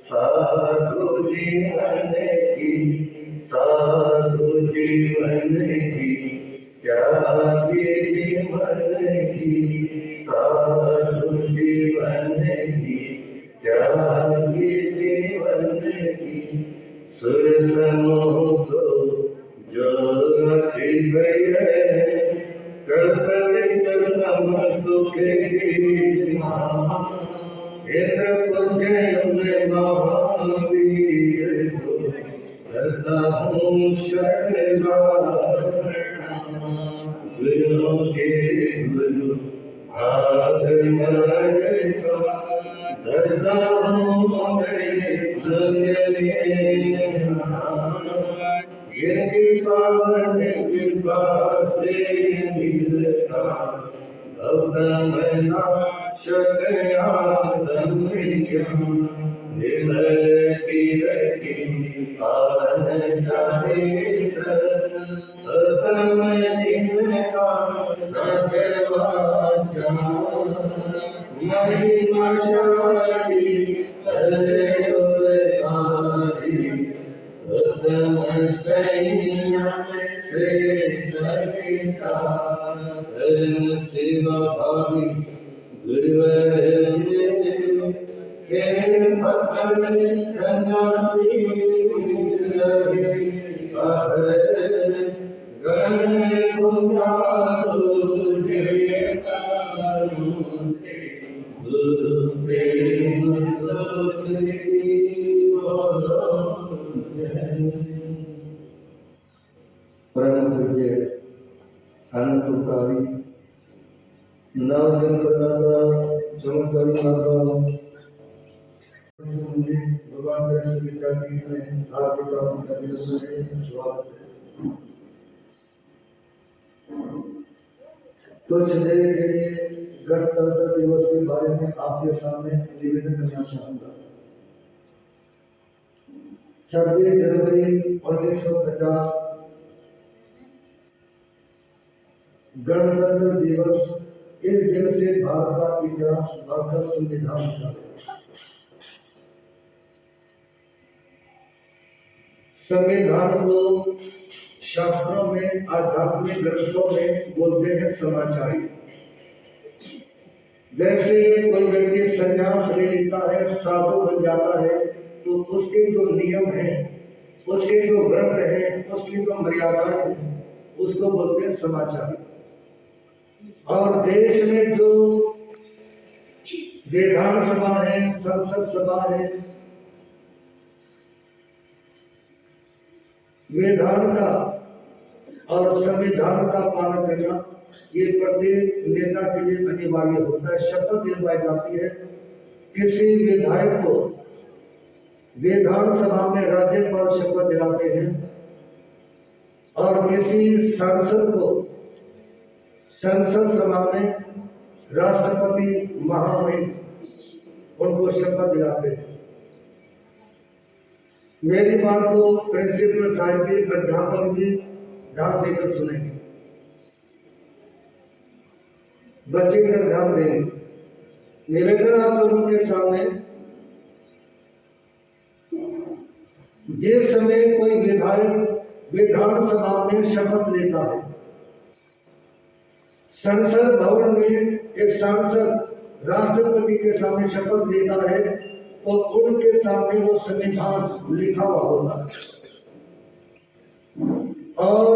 साधु जीवन की, साधु जीवन की, त्यागी जीवन की, साधु जीवन की, त्यागी जीवन की, सुर समूह जो रखी गई है, कल्पित सम सुखे महावीर को सदा हूँ शरण गुरु के गुरु आदर सदा हूँ पावन कृपा से मिलता भक्तमना शरणागत निर्मल कीर्ति पावन चरित्र असमय जिनका सतवाचा महिमाशाली सर्वकारी सेवा भावी परम पूज्य अनंतकारी नवजन्मदाता चमत्कारी माता भगवान कृष्ण की चरणों में हार्दिक स्वागत है। कुछ देर के लिए गणतंत्र दिवस के बारे में आपके सामने निवेदन करना चाहूंगा। 26 जनवरी 1950 गणतंत्र दिवस इस दिन से भारत का इतिहास भारत संविधान था। संविधान को शास्त्रों में आध्यात्मिक ग्रंथों में बोलते हैं समाचारी। जैसे कोई व्यक्ति संन्यास ले लेता है, साधु बन जाता है, तो उसके जो नियम हैं, उसके जो व्रत हैं, उसकी जो मर्यादाएं हैं, उसको बोलते हैं समाचारी। और देश में जो विधानसभा है, संसद सभा है, विधान का और संविधान का पालन करना ये प्रत्येक नेता के लिए अनिवार्य होता है। शपथ दिलवाई जाती है। किसी विधायक को विधानसभा में राज्यपाल शपथ दिलाते हैं और किसी सांसद को संसद सभा में राष्ट्रपति महामहिम उनको शपथ दिलाते हैं। मेरी बात को प्रिंसिपल साहब की अध्यापक भी ध्यान देकर सुनेंगे, बच्चे का ध्यान देंगे। निवेदन आप लोगों के सामने, जिस समय कोई विधायक विधानसभा में शपथ लेता है, संसद भवन में एक सांसद राष्ट्रपति के सामने शपथ लेता है तो उनके सामने वो संविधान लिखा हुआ होता है और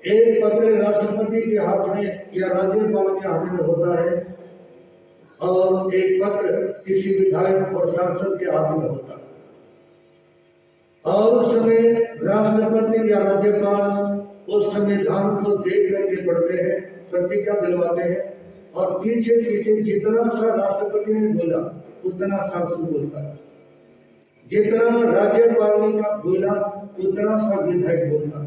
एक पत्र राष्ट्रपति के हाथ में या राज्यपाल के हाथ में होता है और एक पत्र किसी विधायक और सांसद के हाथ में होता है। और उस समय राष्ट्रपति या राज्यपाल उस संविधान को देख करके पढ़ते हैं, प्रतिज्ञा दिलवाते हैं और पीछे पीछे जितना सा राष्ट्रपति ने बोला उतना सांसद बोलता है, जितना राज्यपाल ने बोला उतना सा विधायक बोलता है।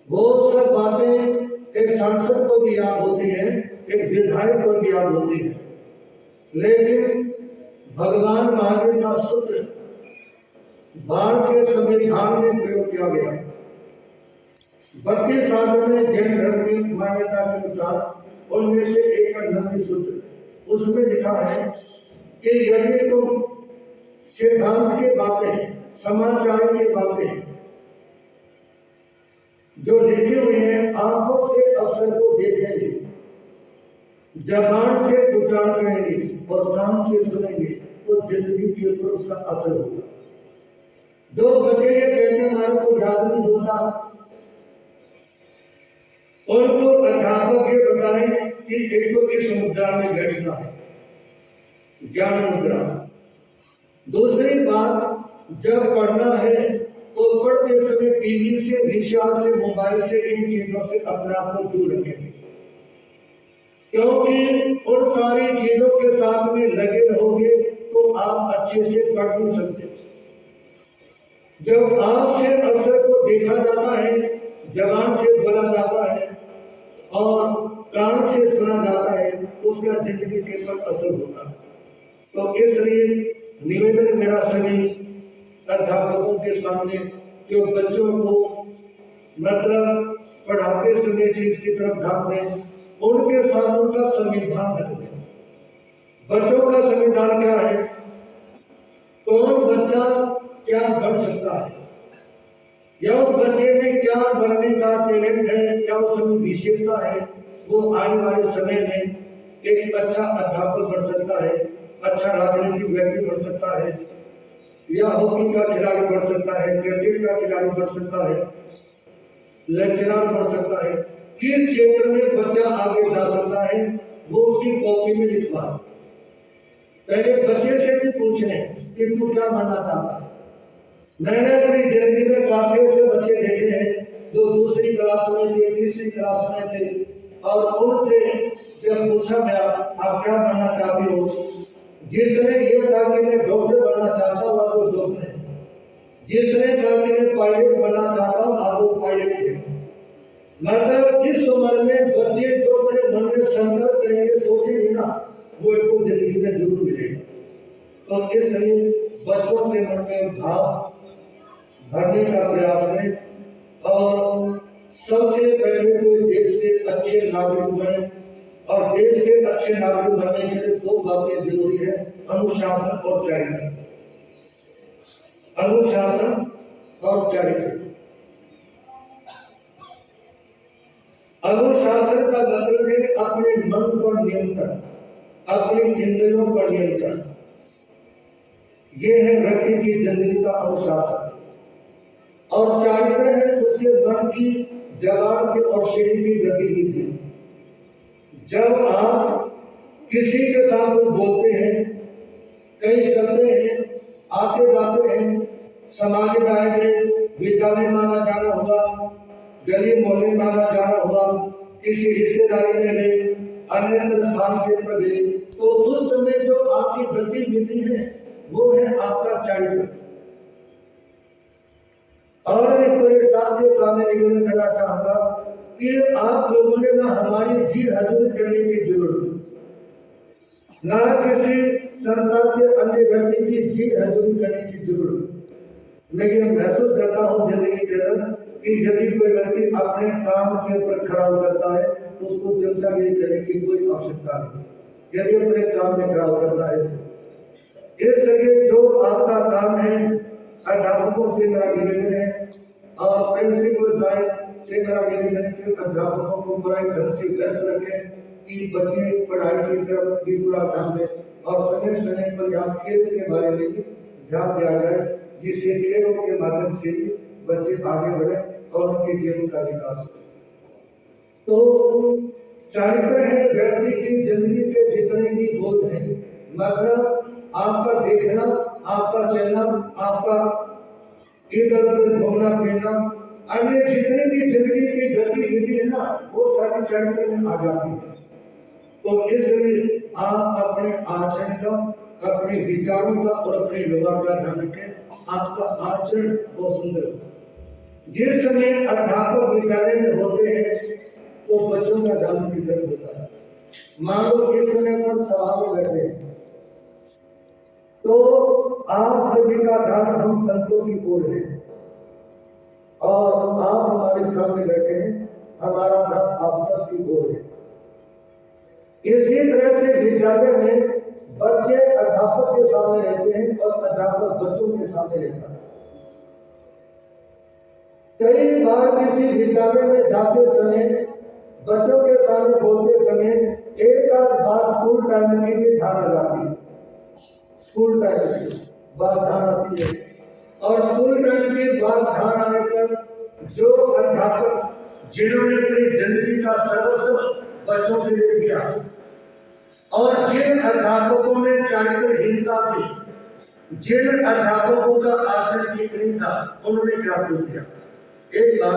वो सब बातें एक सांसद को भी याद होती है, एक विधायक को भी याद होती है, लेकिन भगवान महावीर का सूत्र भारत के संविधान में प्रयोग किया गया। 32 सालों में जैन धर्म की मान्यता के अनुसार उनमें से एक 90 सूत्र, उसमें लिखा है कि यदि तुम सिद्धांत की बातें, समाचार की बातें जो लिखी हुई है, आंखों से अक्षर को देखेंगे, जबान से उच्चारण करेंगे और कान से सुनेंगे तो जिंदगी के ऊपर उसका असर होगा। जो बच्चे ये कहते हमारे को याद नहीं होता, उनको अध्यापक ये बताएं कि एक तो इस मुद्रा में बैठना है, ज्ञान मुद्रा। दूसरी बात, जब पढ़ना है तो पढ़ते समय टीवी से, विचार से, मोबाइल से, इन चीजों से अपने आप को दूर रखेंगे, क्योंकि उन सारी चीजों के साथ में लगे रहोगे तो आप अच्छे से पढ़ नहीं सकते। जब आंख से असर को देखा जाता है, जबान से बोला जाता है और कान से सुना जाता है, उसका जिंदगी के ऊपर असर होता है। तो इसलिए निवेदन मेरा सभी अध्यापकों के सामने, जो बच्चों को मतलब पढ़ाते समय चीज की तरफ ध्यान दें, उनके साथ उनका संविधान रखें। बच्चों का संविधान क्या है, कौन बच्चा क्या बन सकता है, या उस बच्चे में क्या बनने का टैलेंट है, क्या उसमें विशेषता है, वो आने वाले समय में एक अच्छा अध्यापक बन सकता है, अच्छा राजनीतिक व्यक्ति बन सकता है, या हॉकी का खिलाड़ी बन सकता है, क्रिकेट का खिलाड़ी बन सकता है, लेक्चरर बन सकता है। किस क्षेत्र में बच्चा आगे जा सकता है, वो उसकी कॉपी में लिखवा। पहले बच्चे से भी पूछने कि तू क्या बनना चाहता है। मैंने अपनी जिंदगी में काफी से बच्चे देखे हैं जो दूसरी क्लास में थे, तीसरी क्लास में थे, और उनसे जब पूछा गया आप क्या बनना चाहते हो, जिसने ये कहा कि मैं डॉक्टर बनना चाहता हूँ, वो डॉक्टर है। जिसने कहा कि मैं पायलट बनना चाहता हूँ, आप वो पायलट है। मतलब इस उम्र में बच्चे जो अपने मन में संकल्प करेंगे, सोचेंगे ना, वो इनको जिंदगी में जरूर मिलेगा। तो इसलिए बच्चों के मन में भाव भरने का प्रयास करें और सबसे पहले तो देश के अच्छे नागरिक बने, और देश के अच्छे नागरिक बनने के लिए दो बातें जरूरी है, अनुशासन और चरित्र। अनुशासन और चरित्र। अनुशासन का मतलब है अपने मन पर नियंत्रण, अपने इंद्रियों पर नियंत्रण। ये है व्यक्ति की जिंदगी का अनुशासन। और चरित्र है उसके मन की, जबान की और शरीर की गतिविधि। जब आप किसी के साथ बोलते हैं, कहीं चलते हैं, आते जाते हैं, समाज में आए थे, विद्यालय में आना जाना हुआ, गली मोहल्ले में आना जाना हुआ, किसी रिश्तेदारी में गए, अन्य स्थान के पर गए, तो उस समय जो आपकी गतिविधि है वो है आपका चरित्र। और एक तो एक आपके सामने निवेदन करना चाहूंगा कि आप लोगों ने ना हमारी जी हजूरी करने की जरूरत, ना किसी सरकार के अन्य व्यक्ति की जी हजूरी करने की जरूरत। मैं ये महसूस करता हूँ जिंदगी के अंदर कि यदि कोई व्यक्ति अपने काम के ऊपर खड़ा हो सकता है तो उसको चमचागिरी करने की कोई आवश्यकता नहीं। यदि अपने काम में खड़ा हो सकता है, इसलिए जो आपका काम है, अध्यापकों से मेरा निवेदन है और प्रिंसिपल साहब से मेरा निवेदन है कि अध्यापकों को पूरा ढंग से व्यस्त रखें कि बच्चे पढ़ाई की तरफ भी पूरा ध्यान दें, और समय समय पर यहाँ खेल के बारे में भी ध्यान दिया जाए, जिससे खेलों के माध्यम से भी बच्चे आगे बढ़े और उनके जीवन का विकास हो। तो चरित्र है व्यक्ति की जिंदगी के जितने भी बोध है, मतलब आपका देखना, आपका चलना, आपका इधर उधर घूमना फिरना, अन्य जितने भी जिंदगी की गतिविधि है ना, वो सारी चरित्र में आ जाती है। तो इसलिए आप अपने आचरण का, अपने विचारों का और अपने व्यवहार का ध्यान रखें। आपका आचरण बहुत सुंदर हो। जिस समय अध्यापक विद्यालय में होते हैं तो बच्चों का ध्यान विकसित होता है। मान लो इस समय पर सभा में बैठे हैं तो आप सभी का ध्यान हम संतों की ओर है और आप हमारे सामने बैठे हैं, हमारा ध्यान आप सब की ओर है। इसी तरह से विद्यालय में बच्चे अध्यापक के सामने रहते हैं और अध्यापक बच्चों के सामने रहता है। कई बार किसी विद्यालय में जाते समय बच्चों के सामने बोलते समय एक आध बात स्कूल टाइम की भी ध्यान आ जाती है, स्कूल टाइम की बात ध्यान आती है। और स्कूल टाइम की बात ध्यान आने पर जो अध्यापक जिन्होंने अपनी जिंदगी का सर्वस्व बच्चों के लिए दिया और जिन अध्यापकों में चरित्रहीनता थी, जिन अध्यापकों का आचरण ठीक नहीं था, उन्होंने क्या किया। एक बार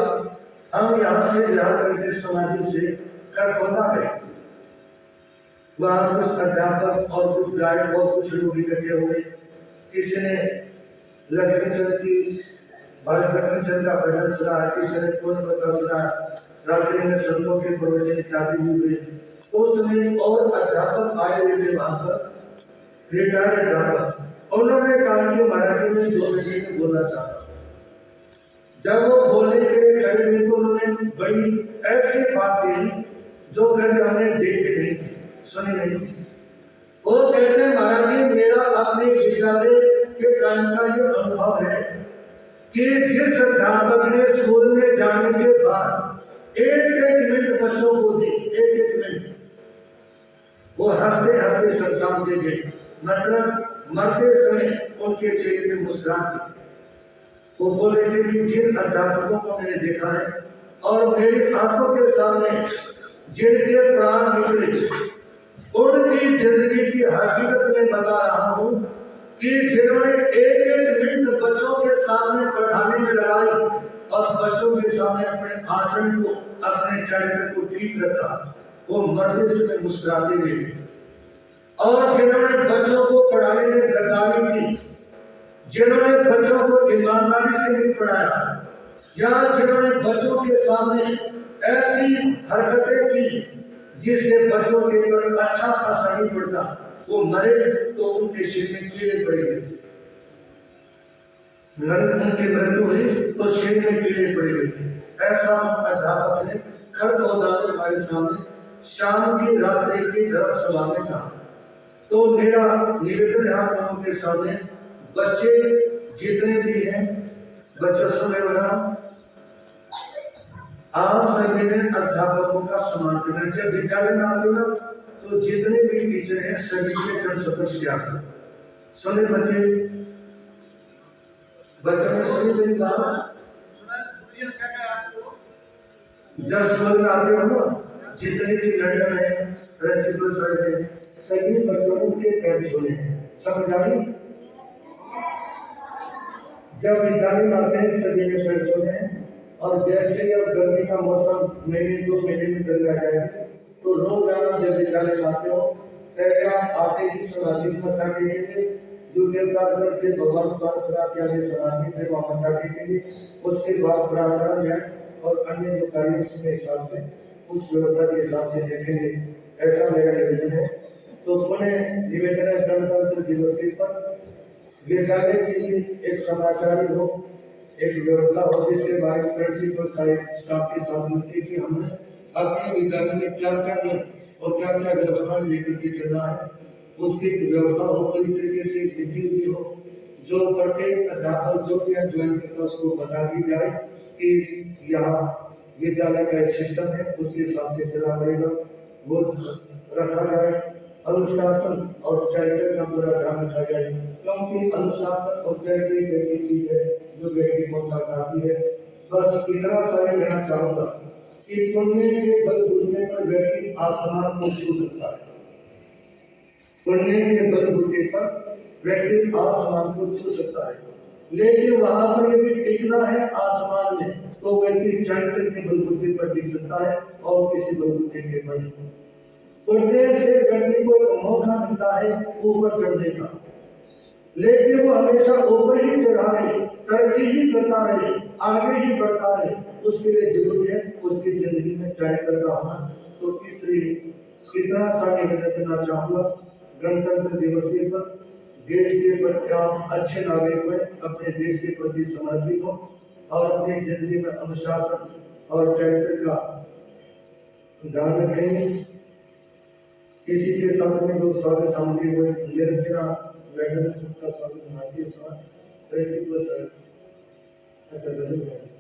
हम यहाँ से करके समाधि से करखोदा गए। वहां कुछ अध्यापक और कुछ गायक और कुछ लोग इकट्ठे हुए। किसी ने लक्ष्मीचंद की लक्ष्मीचंद का भजन सुना, किसी ने कौन बता सुना, रात्रि में संतों के प्रवचन इत्यादि भी हुए। उस समय और अध्यापक आए हुए थे वहां पर, रिटायर्ड अध्यापक। उन्होंने कहा कि मराठी में 2 मिनट में बोलना चाहता। जब वो बोलने के लिए खड़े हुए तो उन्होंने बड़ी ऐसी बात कही जो कभी हमने देखी नहीं, सुनी नहीं। वो कहते हैं, महाराज जी, मेरा अपने विद्यालय के टाइम का ये अनुभव है कि जिस अध्यापक ने स्कूल में जाने के बाद एक मिनट बच्चों को दी, एक मिनट, वो हंसते हंसते संसार से गए। मतलब मरते समय उनके चेहरे में मुस्कुराहट थी। वो बोल रहे थे कि जिन अध्यापकों को मैंने देखा है और मेरी आंखों के सामने जिनके प्राण निकले, उनकी जिंदगी की हकीकत में बता रहा हूँ कि जिन्होंने एक मिनट बच्चों के सामने पढ़ाने में लगाई और बच्चों के सामने अपने आचरण को, अपने चरित्र को ठीक रखा, वो मरते समय मुस्कुराते हुए। और जिन्होंने बच्चों को पढ़ाने में गद्दारी की, जिन्होंने बच्चों को ईमानदारी से नहीं पढ़ाया, या जिन्होंने बच्चों के सामने ऐसी हरकतें की जिससे बच्चों के ऊपर अच्छा असर नहीं पड़ता, वो मरे तो उनके सिर में कीड़े पड़ेंगे। उनकी मृत्यु हुई तो सिर में कीड़े पड़ेंगे। ऐसा अध्यापक ने करखोदा में हमारे सामने शाम की रात्रि की धर्म सभा में कहा। तो मेरा निवेदन है आप लोगों के सामने, बच्चे जितने भी हैं, बच्चों से बना आज संविधान अध्यापकों का सम्मान करना। जब विद्यालय में आते हो तो जितने भी टीचर हैं सभी के जन सदस्य किया सुने। बच्चे बच्चों ने सभी मेरी बात जब स्कूल में आते हो ना, जितने भी लंडन है, प्रिंसिपल सर है, सभी बच्चों के पैर छूने समझ आई। जब विद्यालय में आते हैं सभी के पैर छूने। और जैसे ही अब गर्मी का मौसम महीने 2 महीने में चल जाएगा तो रोजाना जब विद्यालय में आते हो पहले आप आते ही समाधि मत्था टेकेंगे, जो देवता के भगवान का समाधि थे वहाँ मत्था टेकेंगे। उसके बाद प्रार्थना जाए और अन्य जो कार्य के हिसाब से उस व्यवस्था के हिसाब से देखेंगे। ऐसा मेरा निवेदन है। तो पुनः निवेदन है, गणतंत्र दिवस पर विद्यालय के लिए एक समाचारी हो, एक व्यवस्था हो जिसके बारे में प्रिंसिपल स्टाफ के साथ मिलकर कि हमने अपने विद्यालय में क्या क्या और क्या क्या व्यवस्था लेकर के चलना है, उसकी व्यवस्था हो, पूरी तरीके से लिखी हुई हो, जो प्रत्येक अध्यापक जो भी ज्वाइन करता उसको बता दी जाए कि यहाँ विद्यालय का सिस्टम है, उसके हिसाब से चला पड़ेगा, वो रखा जाए। अनुशासन और चरित्र का पूरा ध्यान रखा जाए, क्योंकि अनुशासन और चरित्र एक ऐसी चीज है जो व्यक्ति को बताती है। बस इतना सारे कहना चाहूंगा कि पुण्य के बलबूते पर व्यक्ति आसमान को छू सकता है। पुण्य के बलबूते पर व्यक्ति आसमान को छू सकता है, लेकिन वहां पर यदि टिकना है आसमान में तो व्यक्ति चरित्र के बलबूते पर टिक सकता है और किसी बलबूते के पर नहीं। पुण्य से व्यक्ति को मौका मिलता है ऊपर चढ़ने का, लेकिन वो हमेशा ऊपर ही चढ़ा रहे, तरक्की ही करता रहे, आगे ही बढ़ता रहे, उसके लिए जरूरी है उसकी जिंदगी में चरित्र का होना। तो इसलिए कितना सा निवेदन करना चाहूंगा, गणतंत्र दिवस पर देश के प्रति आप अच्छे नागरिक बने, अपने देश के प्रति समर्पित हो और अपनी जिंदगी में अनुशासन और चरित्र का ध्यान रखेंगे। किसी के साथ में जो स्वागत सामग्री हुए निर्जरा वैज्ञानिक सबका स्वागत भारतीय समाज प्रिंसिपल सर, अच्छा गजब है।